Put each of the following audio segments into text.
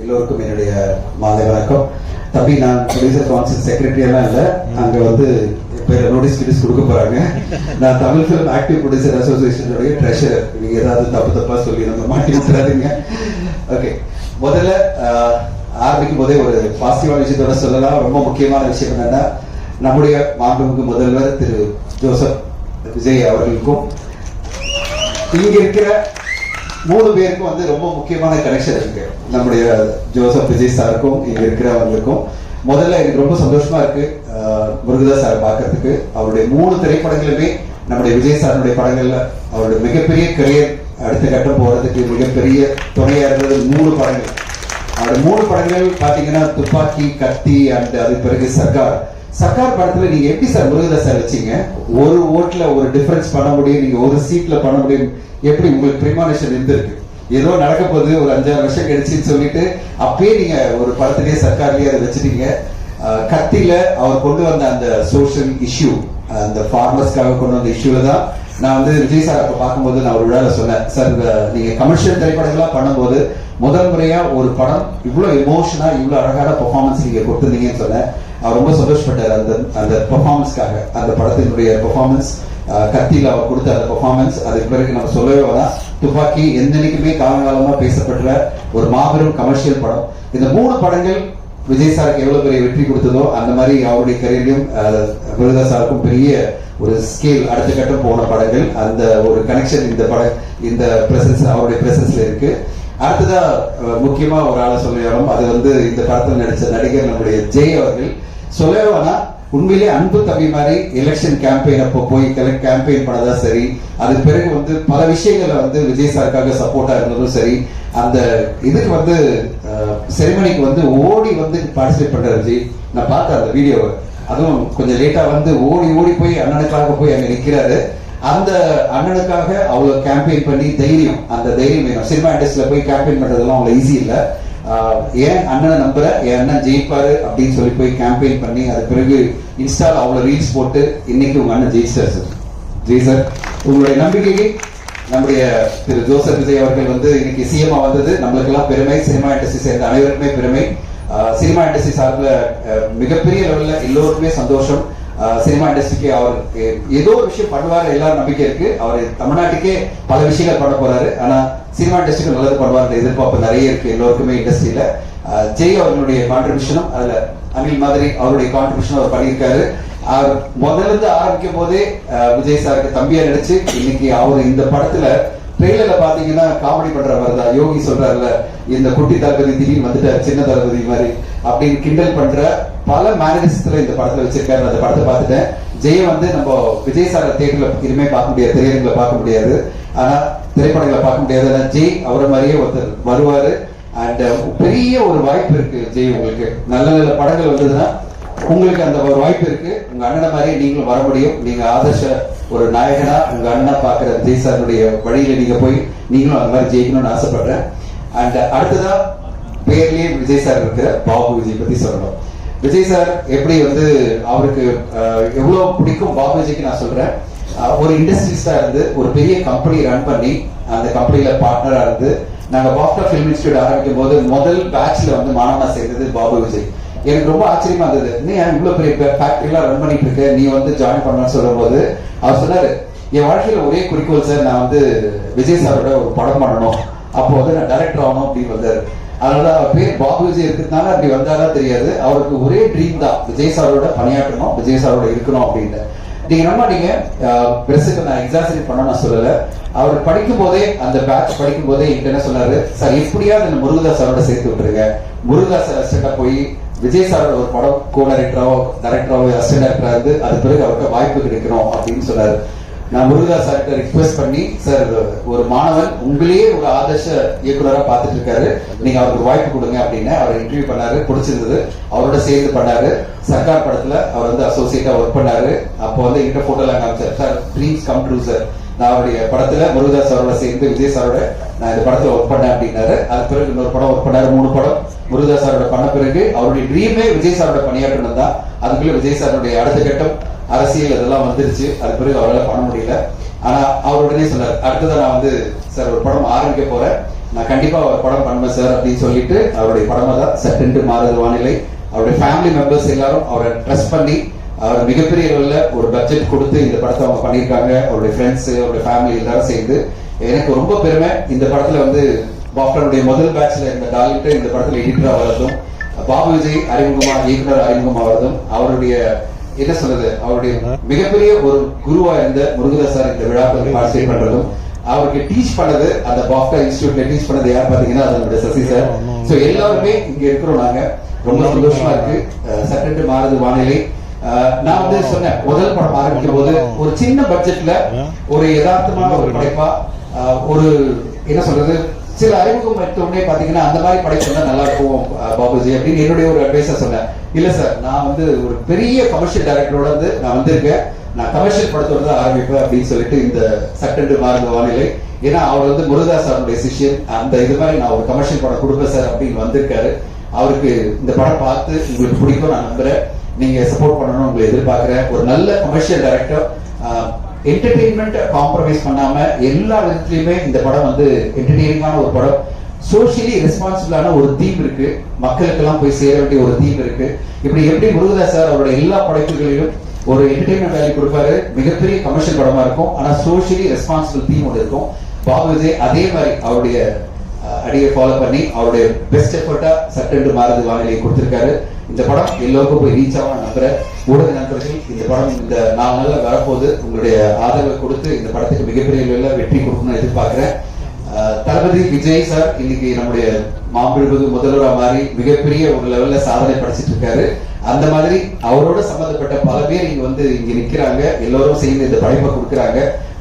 எல்லோருக்கும் என்னுடைய மாலை வணக்கம். தம்பி, நான் ப்ரொடியூசர் கவுன்சில் செக்ரட்டரி எல்லாம் இல்லை, அங்க வந்து பேர் நோட்டீஸ் கொடுக்க போறாங்க. நான் தமிழ் ஃபிலிம் ஆக்டிவ் ப்ரொடியூசர் அசோசியேஷனுடைய ட்ரெஷரர். நீங்க ஏதாவது தப்பா சொல்லி நம்ம மாட்டி விட்டுறாதீங்க. ஓகே, முதல்ல ஆரம்பிக்கும் போதே ஒரு பாசிட்டிவான விஷயத்தோட சொல்லலாம். ரொம்ப முக்கியமான விஷயம் என்னன்னா, நம்முடைய மாண்புமிகு முதல்வர் திரு ஜோசப் விஜய் அவர்களுக்கும் இங்க இருக்கிற 3 பேருக்கும் வந்து ரொம்ப முக்கியமான கனெக்ஷன் இருக்கு. நம்முடைய ஜோசப் விஜய் சாருக்கும் இங்க இருக்கிறவங்களுக்கும் முதல்ல எனக்கு ரொம்ப சந்தோஷமா இருக்கு முருகதாஸ் சார் பார்க்கறதுக்கு. அவருடைய 3 திரைப்படங்களுமே நம்முடைய விஜய் சாருடைய படங்கள்ல அவருடைய மிகப்பெரிய கரியர் அடுத்த கட்டம் போறதுக்கு மிகப்பெரிய துணையா இருந்தது 3 படங்கள். அவருடைய 3 படங்கள் பாத்தீங்கன்னா துப்பாக்கி, கத்தி அண்ட் அதுக்கு பிறகு சர்க்கார் படத்துல நீங்க எப்படி சார் முருகதாஸ் சார் வச்சீங்க? ஒரு ஓட்டுல ஒரு டிஃபரன்ஸ் பண்ண முடியும், நீங்க ஒரு சீட்ல பண்ண முடியும். எப்படி உங்களுக்கு பிரிமானேஷன் இருந்திருக்கு? ஏதோ நடக்க போகுது ஒரு 5-6 வருஷம் கழிச்சுன்னு சொல்லிட்டு அப்பயே நீங்க ஒரு படத்திலேயே சர்க்கார்லயே அதை வச்சுட்டீங்க. கத்தியில அவர் கொண்டு வந்த அந்த சோஷியல் இஷ்யூ, அந்த ஃபார்மர்ஸ்க்காக கொண்டு வந்த இஷ்யூல தான் நான் வந்து விஜய் சார் அப்ப பார்க்கும்போது நான் ஒரு விழாவில் சொன்னேன், சார் நீங்க கமர்ஷியல் திரைப்படங்களா பண்ணும்போது முதல் முறையா ஒரு படம் இவ்வளவு எமோஷனா இவ்வளவு அழகான பெர்ஃபார்மன்ஸ் நீங்க கொடுத்துருந்தீங்கன்னு சொன்னேன். அவர் ரொம்ப சந்தோஷப்பட்டார் அந்த பெர்ஃபார்மன்ஸ்க்காக. அந்த படத்தினுடைய பெர்ஃபார்மன்ஸ், கத்தியில அவர் கொடுத்த அந்த பெர்ஃபார்மன்ஸ், அதுக்கு பிறகு நம்ம சொல்லவே வேணாம். துப்பாக்கி என்னைக்குமே காலங்காலமா பேசப்படுற ஒரு மாபெரும் கமர்ஷியல் படம். இந்த 3 படங்கள் விஜய் சாருக்கு எவ்வளவு பெரிய வெற்றி கொடுத்ததோ அந்த மாதிரி அவருடைய கரியர்லயும் முருகதாஸ் சாருக்கும் பெரிய ஒரு ஸ்கேல் அடுத்த கட்டம் போன படங்கள். அந்த ஒரு கனெக்ஷன் இந்த பிரசன்ஸ், அவருடைய பிரசன்ஸ்ல இருக்கு. அடுத்ததா முக்கியமா ஒரு ஆளை சொல்லணும், அது வந்து இந்த படத்தில் நடிச்ச நடிகர் நம்முடைய ஜெய் அவர்கள். சொல்லவே வேணா, உண்மையிலே அன்பு தம்பி மாதிரி எலெக்ஷன் கேம்பெயின் அப்போ போய் கேம்பெயின் பண்ணதா சரி, அதுக்கு பிறகு வந்து பல விஷயங்கள்ல வந்து விஜய் சாருக்காக சப்போர்ட்டா இருந்ததும் சரி, அந்த இதுக்கு வந்து செரிமனிக்கு வந்து ஓடி வந்து பார்ட்டிசிபேட் பண்ற விஜய். நான் பார்த்தேன் அந்த வீடியோவை, அதுவும் கொஞ்சம் லேட்டா வந்து ஓடி போய் அண்ணனுக்காக போய் அங்க நிக்கிறாரு. அந்த அண்ணனுக்காக அவ்வளவு கேம்பெயின் பண்ணி அந்த தைரியம் வேணும். சினிமா இண்டஸ்ட்ரியில போய் கேம்பெயின் பண்றதெல்லாம் அவ்வளவு ஈஸி இல்ல. ஏன் அண்ணனை நம்புற, என் அண்ணன் ஜெயிப்பாரு அப்படின்னு சொல்லி போய் கேம்பெயின் பண்ணி அது பிறகு இன்ஸ்டால அவ்வளவு ரீல்ஸ் போட்டு இன்னைக்கு உங்க அண்ணன் ஜெயிச்சார் சார். ஜெய் சார், உங்களுடைய நம்பிக்கைக்கு நம்முடைய திரு ஜோசப் விஜய் அவர்கள் வந்து இன்னைக்கு சிஎம்ஆ வந்தது நம்மளுக்கு எல்லாம் பெருமை. சினிமா இண்டஸ்ட்ரி சேர்ந்த அனைவருக்குமே பெருமை. சினிமா இண்டஸ்ட்ரி சார்பில் மிகப்பெரிய லெவல்ல எல்லோருக்குமே சந்தோஷம். சினிமா இண்டஸ்ட்ரிக்கு அவர் ஏதோ ஒரு விஷயம் பண்ணுவாரு, எல்லாரும் நம்பிக்கை இருக்கு. அவர் தமிழ்நாட்டுக்கே பல விஷயங்கள் பண்ண போறாரு, ஆனா சினிமா இண்டஸ்ட்ரிக்கு நல்லது பண்ணுவார் எதிர்பார்ப்பு நிறைய இருக்கு எல்லோருக்குமே இண்டஸ்ட்ரியில. ஜெய் அவர்களுடைய கான்ட்ரிபியூஷனும் அதுல அனில் மாதிரி அவருடைய கான்ட்ரிபியூஷன் அவர் பண்ணியிருக்காரு. அவர் முதல்ல இருந்து ஆரம்பிக்கும் போதே விஜய் சாருக்கு தம்பியா நடிச்சு இன்னைக்கு அவர் இந்த படத்துல ட்ரெயிலர்ல பாத்தீங்கன்னா காமெடி பண்ற மாதிரி தான். யோகி சொல்றாருல, இந்த குட்டி தளபதி திடீர்னு வந்துட்டார் சின்ன தளபதி மாதிரி அப்படின்னு கிண்டல் பண்ற பல மேனேஜர்ஸ்ல இந்த படத்துல வச்சிருக்காரு. அந்த படத்தை பார்த்துட்டேன். ஜெய் வந்து நம்ம விஜய் சார் தியேட்டர்ல இனிமே பார்க்க முடியாது, திரையரங்களை பார்க்க முடியாது, ஆனா திரைப்படங்களை பார்க்க முடியாது. ஆனா ஜெய் அவரை மாதிரியே ஒருத்தர் வருவாரு. அண்ட் பெரிய ஒரு வாய்ப்பு இருக்கு ஜெய், உங்களுக்கு நல்ல நல்ல படங்கள் வந்ததுன்னா உங்களுக்கு அந்த ஒரு வாய்ப்பு இருக்கு. உங்க அண்ணனை மாதிரியே நீங்களும் வர முடியும். நீங்க ஆதர்ஷ ஒரு நாயகனா உங்க அண்ணா பாக்குற விஜய் சாருடைய வழியில நீங்க போய் நீங்களும் அந்த மாதிரி ஜெயிக்கணும்னு ஆசைப்படுறேன். அண்ட் அடுத்ததா பேர்லயே விஜய் சார் இருக்கிற பாபு விஜய் பத்தி சொல்லணும். விஜய் சார் எப்படி வந்து அவருக்கு எவ்வளவு பிடிக்கும் பாபு விஜய்க்கு நான் சொல்றேன். ஒரு இண்டஸ்ட்ரிஸ்டா இருந்து ஒரு பெரிய கம்பெனி ரன் பண்ணி அந்த கம்பெனில பார்ட்னரா இருந்து நாங்க பாப்டா ஃபிலிம் இன்ஸ்டியூட் ஆரம்பிக்கும் போது முதல் பேட்ச்ல வந்து மாணவனா சேர்ந்தது பாபு விஜய். எனக்கு ரொம்ப ஆச்சரியமா இருந்தது, நீ இவ்வளவு பெரிய ஃபேக்டரி எல்லாம் ரன் பண்ணிட்டு இருக்க, நீ வந்து ஜாயின் பண்ணணும்னு சொல்லும் போது அவர் சொன்னாரு, என் வாழ்க்கையில ஒரே குறிக்கோள் சார், நான் வந்து விஜய் சாரோட ஒரு படம் பண்ணணும், அப்போ வந்து நான் டைரக்டர் ஆகணும் அப்படின்னு வந்தாரு. அதனால அவர் பேர் பாபு விஜய் இருக்கிறதுனால அப்படி வந்தாரா தெரியாது, அவருக்கு ஒரே ட்ரீம் தான் விஜய் சாரோட பணியாற்றணும், விஜய் சாரோட இருக்கணும் அப்படின்னு. நீங்க நம்ம பிரஸுக்கு நான் எக்ஸாசரேட் பண்ண நான் சொல்லல. அவர் படிக்கும் போதே அந்த பேட்ச் படிக்கும் போதே என்ன சொன்னாரு, சார் எப்படியாவது இந்த முருகதாஸ் சாரோட சேர்த்து விட்டுருங்க, முருகதாஸ் சார் அசிஸ்டண்டா போய் விஜய் சாரோட ஒரு படம் கோ டைரக்டராவோ அசிஸ்டன்ட் டைரக்டரா இருந்து அது பிறகு அவருக்கு வாய்ப்பு கிடைக்கணும் அப்படின்னு சொன்னாரு. நான் முருகதாஸ் சார்கிட்ட ரிக்வெஸ்ட் பண்ணி, சார் ஒரு மாணவன் உங்களையே ஒரு ஆதர்ஷ இயக்குனரா பார்த்துட்டு இருக்காரு, நீங்க அவருக்கு வாய்ப்பு கொடுங்க அப்படின்னு அவர் இன்டர்வியூ பண்ணாரு. பிடிச்சிருந்தது, அவரோட சேர்ந்து பண்ணாரு. சர்க்கார் படத்துல அவர் வந்து அசோசியேட்டா ஒர்க் பண்ணாரு. அப்போ வந்து எங்கிட்ட போட்டோ எல்லாம் காமிச்சார், sir dreams come true sir, நான் அவருடைய படத்துல முருகதாஸ் சாரோட சேர்ந்து விஜய் சாரோட நான் இந்த படத்துல ஒர்க் பண்ணேன் அப்படின்னாரு. அது பிறகு இன்னொரு படம் ஒர்க் பண்ணாரு, 3 படம் முருகதாஸ் சாரோட பண்ண பிறகு அவருடைய ட்ரீமே விஜய் சாரோட பணியாற்றணும் தான். அதுக்குள்ள விஜய் சாரோடைய அடுத்த கட்டம் அரசியல் இதெல்லாம் வந்துருச்சு, அது பிறகு அவரால் பண்ண முடியல. ஆனா அவர் உடனே சொன்னார், அடுத்ததான் நான் வந்து சார் ஒரு படம் ஆரம்பிக்க போறேன், நான் கண்டிப்பா ஒரு படம் பண்ணுவேன் சார் அப்படின்னு சொல்லிட்டு அவருடைய படமா தான் சட்டென்று மாறுது வானிலை. அவருடைய ஃபேமிலி மெம்பர்ஸ் எல்லாரும் அவரை ட்ரஸ்ட் பண்ணி அவர் மிகப்பெரிய அளவில் ஒரு பட்ஜெட் கொடுத்து இந்த படத்தை அவங்க பண்ணியிருக்காங்க. அவருடைய ஃப்ரெண்ட்ஸ், அவருடைய ஃபேமிலி எல்லாரும் சேர்ந்து. எனக்கு ரொம்ப பெருமை இந்த படத்துல வந்து பாப்கார்னுடைய முதல் பேட்ச்ல இருந்த டாலிட்டு இந்த படத்துல எடிட்டரா வரதும், பாபு விஜய் அறிமுகமா இயக்குனர் அறிமுகமா வரதும், அவருடைய என்ன சொல்றது அவருடைய மிகப்பெரிய ஒரு குருவா இருந்த முருகதாஸ் சார் இந்த விழாக்களுக்கு பார்ட்டிசிபேட் பண்றதும், அவருக்கு டீச் பண்ணது அந்த பாப்கார் இன்ஸ்டிடியூட்ல டீச் பண்ணது யார் பாத்தீங்கன்னா அதனுடைய சசி சார். சோ எல்லாருமே இங்க இருக்கிறோம். நாங்க ரொம்ப சந்தோஷமா இருக்கு. சட்டென்று மாறுது வானிலை. நான் வந்து சொன்னேன் முதல் படம் ஆரம்பிக்கும் போது ஒரு சின்ன பட்ஜெட்ல ஒரு யதார்த்தமான ஒரு படைப்பா ஒரு என்ன சொல்றது சில அறிமுகம் எடுத்தோடனே பாத்தீங்கன்னா அந்த மாதிரி படைப்பு நல்லா இருக்கும் பாபுஜி அப்படின்னு என்னுடைய ஒரு அட்வைஸா சொன்னேன். இல்ல சார், நான் வந்து ஒரு பெரிய கமர்ஷியல் டைரக்டரோட வந்து நான் வந்திருக்கேன், நான் கமர்ஷியல் படத்தோட தான் ஆரம்பிப்பேன் அப்படின்னு சொல்லிட்டு இந்த சட்டென்று மாறுத வானிலை. ஏன்னா அவர் வந்து முருகதாஸ் அவருடைய சிஷியன். அந்த இது மாதிரி நான் ஒரு கமர்ஷியல் படம் கொடுப்பேன் சார் அப்படின்னு வந்திருக்காரு. அவருக்கு இந்த படம் பார்த்து உங்களுக்கு பிடிக்கும் நான் நம்புறேன். நீங்க சப்போர்ட் பண்ணணும் உங்களை எதிர்பார்க்கிறேன். ஒரு நல்ல கமர்ஷியல் டைரக்டர், என்டர்டெயின்மெண்ட் காம்ப்ரமைஸ் பண்ணாம எல்லா விதத்திலயுமே இந்த படம் வந்து என்டர்டெய்னிங்கான ஒரு படம். சோஷியலி ரெஸ்பான்சிபிளான ஒரு தீம் இருக்கு, மக்களுக்கு எல்லாம் போய் சேர வேண்டிய ஒரு தீம் இருக்கு. இப்படி எப்படி முருகதாஸ் சார் அவருடைய எல்லா படைப்புகளிலும் ஒரு என்டர்டெயின்மெண்ட் வேல்யூ கொடுப்பாரு. மிகப்பெரிய கமர்ஷியல் படமா இருக்கும், ஆனா சோஷியலி ரெஸ்பான்சிபிள் தீம் ஒன்று இருக்கும். பாபு விஜய் அதே மாதிரி அவருடைய அடியை ஃபாலோ பண்ணி அவருடைய பெஸ்ட் எஃபர்ட்டா சட்டென்று மாறுது வானிலையை கொடுத்திருக்காரு. இந்த படம் எல்லோருக்கும் போய் ரீச் ஆகும் நம்புறேன். ஊடக நண்பர்கள், இந்த படம் இந்த 4 நாள்ல வரப்போது உங்களுடைய ஆதரவை கொடுத்து இந்த படத்துக்கு மிகப்பெரிய அளவில் வெற்றி கொடுக்கணும்னு எதிர்பார்க்கிறேன். தளபதி விஜய் சார் இன்னைக்கு நம்முடைய மாம்பிழுவது முதல்வரா மாதிரி மிகப்பெரிய ஒரு லெவல்ல சாதனை படைச்சிட்டு இருக்காரு. அந்த மாதிரி அவரோட சம்பந்தப்பட்ட பல பேர் இங்க வந்து இங்க நிக்கிறாங்க, எல்லோரும் சேர்ந்து இந்த படைப்பை கொடுக்குறாங்க.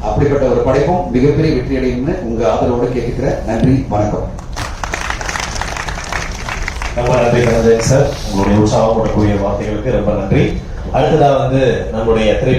அப்படிப்பட்ட ஒரு படைப்பும் மிகப்பெரிய வெற்றி அடையும்னு உங்க ஆதரவோட கேட்டுக்கிறேன். நன்றி, வணக்கம். ரொம்ப நன்றி கணேசன் சார், உங்களுடைய உற்சாகப்படக்கூடிய வார்த்தைகளுக்கு ரொம்ப நன்றி. அடுத்ததா வந்து நம்முடைய திரை